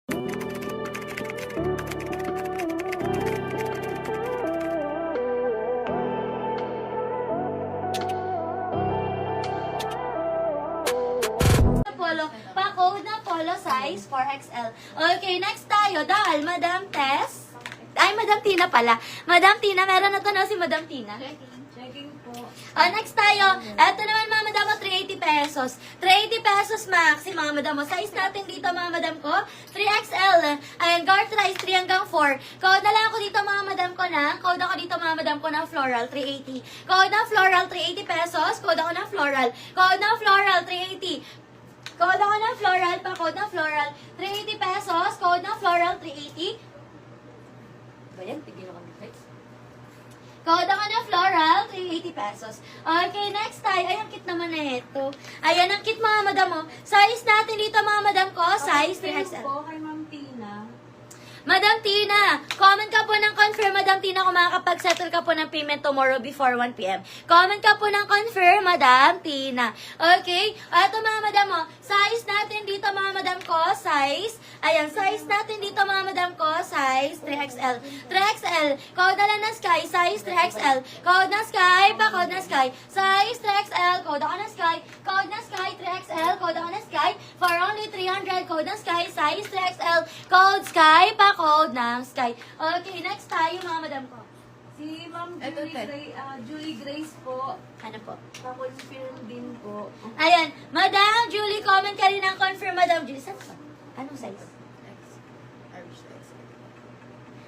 Polo, pa-code na polo size 4XL. Okay, next tayo, dahil Madam Tess. Ay, Madam Tina pala. Madam Tina, meron na to na si Madam Tina. Checking po. Next tayo, eto naman mga madam mo, 380 pesos. 380 pesos max, mga madam mo. Size natin dito mga madam ko, 3XL. Ayan, garterize 3 hanggang 4. Code na lang ako dito mga madam ko na. Code ako dito mga madam ko ng floral, 380. Code ng floral, 380 pesos. Code ako ng floral. Code ng floral, 380. Code ako ng floral, pa-code ng floral, 380 pesos. Code ng floral, 380. Ba yan? Tigil ako ng face. Code ako ng floral, 380 pesos. Okay, next tayo. Ay, ang cute naman na ito. Ayan, ang cute mga madam mo. Size natin dito mga madam ko, size 3XL. po kay Ma'am Tina. Madam Tina, comment ka po ng confirm, Madam Tina, kung makakapag-settle ka po ng payment tomorrow before 1 p.m. Comment ka po ng confirm, Madam Tina. Okay? Ito mga madam mo, size natin dito mga madam ko, size, ayan, size natin dito mga madam ko, size 3XL. 3XL, code na lang ng Sky, size 3XL. Code na Sky, pa-code na Sky, size 3XL, code ako ng Sky, code na Sky, 3XL, code ako ng Sky, for only 300, code na Sky, size 3XL, code Sky, pa-code ng Sky. Okay, next tayo mga madam ko. Si Ma'am Eto, Ted. Julie Grace po. Ano po? Pa-confirm din po. Ayan, Madam Julie, comment ka rin ng confirm, Madam Julie. Saan ba? Anong size?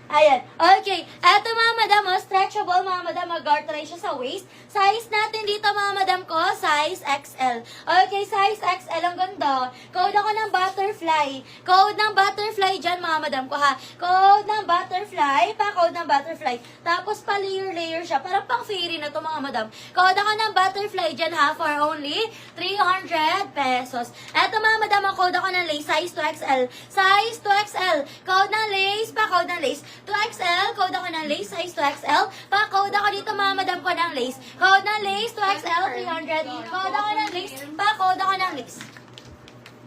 Ayan. Okay. Eto mga madam, stretchable mga madam, mag-garterize siya sa waist. Size natin dito mga madam ko, size XL. Okay, size XL. Ang ganda. Code ako ng butterfly. Code ng butterfly dyan mga madam ko ha. Code ng butterfly. Pa-code ng butterfly. Tapos pa-layer siya. Parang pang fairy na to mga madam. Code ako ng butterfly dyan ha, for only 300 pesos. Eto mga madam, ang code ako ng lace, size 2XL. Size 2XL. Code ng lace, pa-code ng lace. 2XL, code ako ng lace, size 2XL. Pa-code ako dito mga madam ko ng lace. Code ng lace, 2XL, 300. Code ako ng lace, pa-code ako ng lace.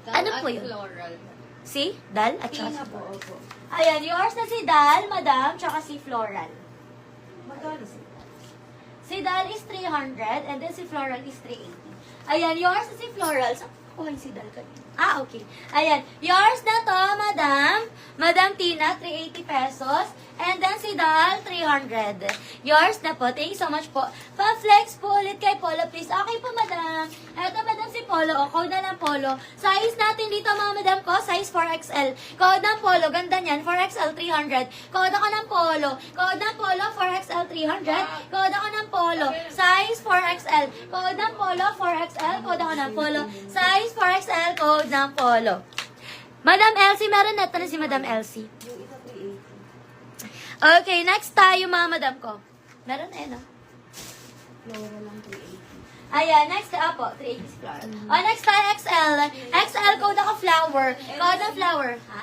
Ano po yun? Floral. Si Dal at Tina saka po, opo. Ayan, yours na si Dal, madam, tsaka si Floral. Magkano si Si Dal is 300 and then si Floral is 380. Ayan, yours na si Floral. Saan kukuha si Dal kanina? Okay. Ayan, yours na to, madam. Madam Tina, 380 pesos. And then si Dal, 300. Yours na po. Thank you so much po. Pa-flex po ulit kay Polo, please. Okay po, madam. Eto, madam, si Polo. O, code na lang Polo. Size natin dito, mga madam ko, size 4XL. Code ng Polo. Ganda niyan. 4XL, 300. Code ako ng Polo. Code ng Polo, 4XL, 300. Code ako ng Polo. Size 4XL. Code ng Polo, 4XL. Code ako ng Polo. Size 4XL. Code ng Polo. Madam Elsie, meron na ito na si Madam Elsie. yung isa 380? Okay, next tayo mga madam ko. Meron eh, no? Flora lang 380. Ayan, next, po, 380 si Flora. Next tayo, XL. XL, code ako flower. Code ng flower. Ha?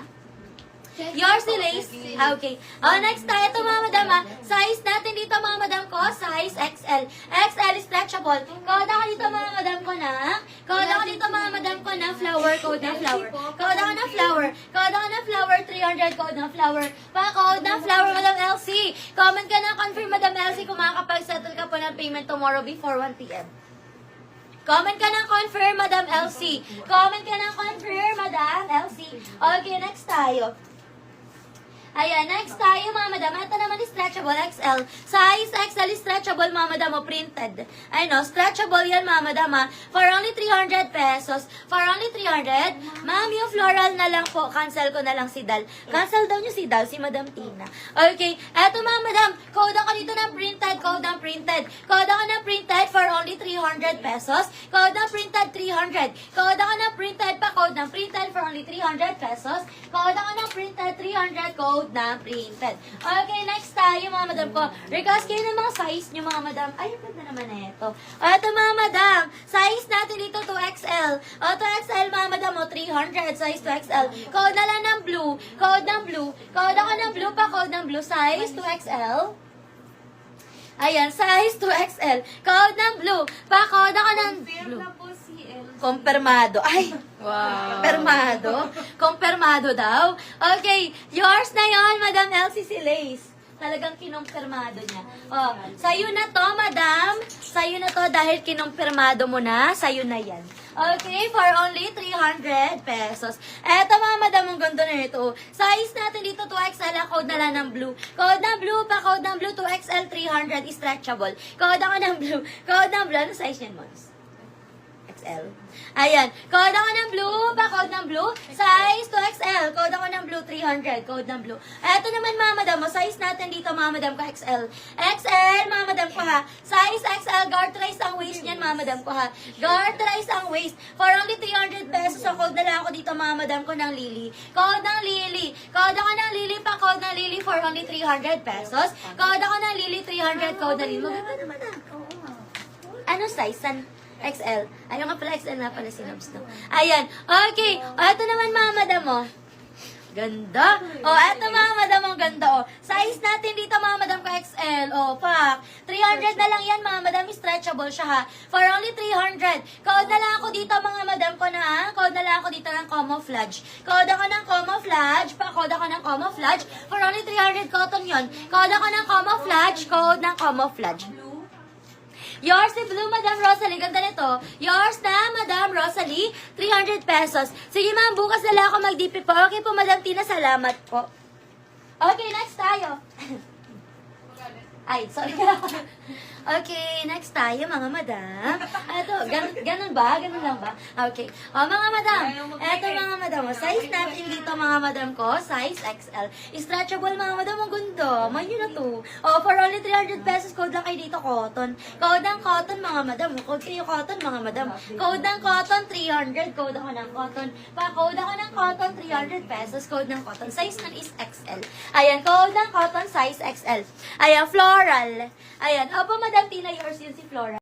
Yours ni Lace? Okay. Next tayo, ito mga madam ha. Size natin dito mga madam ko, size XL. XL is stretchable. Code ako dito mga madam ko na. Code ako dito mga madam ko na flower. Code ng flower. Code ako ng flower. Code ako ng flower. 300 code ng flower. Pa-code ng flower, Madam Elsie. Comment ka na, confirm Madam Elsie kung makakapag-settle ka po ng payment tomorrow before 1 p.m. Comment ka ng confirm, Madam Elsie. Comment ka ng confirm, Madam Elsie. Okay, next tayo. Ayan, next tayo mga madam. Ito naman is stretchable XL. Size XL is stretchable mga madam o printed. Ay no, stretchable yan mga madam ha. For only 300 pesos. For only 300. Ma'am, yung floral na lang po. Cancel ko na lang si Dal. Cancel daw nyo si Dal, si Madam Tina. Okay, eto mga madam. Code ako dito ng printed. Code ng printed. Code ako ng printed for only 300 pesos. Code ng printed 300. Code ako ng printed pa. Code ng printed for only 300 pesos. Code ako ng printed 300. Code na printed. Okay, next tayo mga madam ko. Request kayo ng mga size nyo mga madam. Ay, ang ganda naman na ito. Ito mga madam, size natin dito 2XL. 2XL mga madam o 300, size 2XL. Code na lang ng blue. Code ng blue. Code ako ng blue pa, code ng blue. Size 2XL. Ayan, size 2XL. Code ng blue. Pa-code ako ng Confirm blue. na po si Kompirmado. Ay! Wow. Kompirmado daw. Okay, yours na yon, Madam LCC Lace. Talagang kinumpirmado niya. Oh, sa'yo na to, Madam. Sa'yo na to dahil kinumpirmado mo na. Sa'yo na yan. Okay, for only 300 pesos. Eto mga madam, ang ganda na ito. Size natin dito 2XL, ang code na lang ng blue. Code ng blue, code ng blue, 2XL 300, stretchable. Code ako ng blue. Code ng blue, ano size yan, Mons? XL. Ayan. Code ako ng blue, code ng blue. Size 2XL. Code ako ng blue, 300. Code ng blue. Eto naman mga madam, size natin dito mga madam ko XL. XL, mga madam ko ha. Size XL, garterize ang waist niyan mga madam ko ha. Garterize ang waist. For only 300 pesos, ang code na lang ako dito mga madam ko ng Lily. Code ng Lily. Code ako ng Lily, code ng Lily for only 300 pesos. Code ako ng Lily, 300. Code ng Lily. Maganda naman ah. Ano size? XL. Ayaw nga pala, XL na pala si Nobs, no? Ayan. Okay. O, ito naman mga madam, oh. Ganda. O, ito mga madam, ang ganda, oh. Size natin dito, mga madam, ko XL. O, pak. 300 na lang yan, mga madam. Stretchable siya, ha. For only 300. Code na lang ako dito, mga madam ko na, ha. Code na lang ako dito ng camouflage. Code ako ng camouflage. Pa-code ako ng camouflage. For only 300 cotton yon. Code ako ng camouflage. Code ng camouflage. Yours si Blue, Madam Rosalie. Ganda nito. Yours na, Madam Rosalie. 300 pesos. Sige, ma'am. Bukas na lang ako mag-DP po. Okay po, Madam Tina. Salamat po. Okay, next tayo. Ay, sorry. Okay, next tayo, mga madam. Ito, ganun ba? Ganun lang ba? Okay. O, mga madam. Ito, mga madam. Size natin dito, mga madam ko. Size XL. Stretchable, mga madam. Ang gundo. Manyo na to. O, for only 300 pesos, code lang kayo dito, cotton. Code ng cotton, mga madam. Code kayo cotton, mga madam. Code ng cotton, 300. Code ako ng cotton. Pa-code ako ng cotton, 300 pesos. Code ng cotton. Size nun is XL. Ayan, code ng cotton, size XL. Ayan, floral. Ayan. Opo, Madam Tina, yours yun si Flora.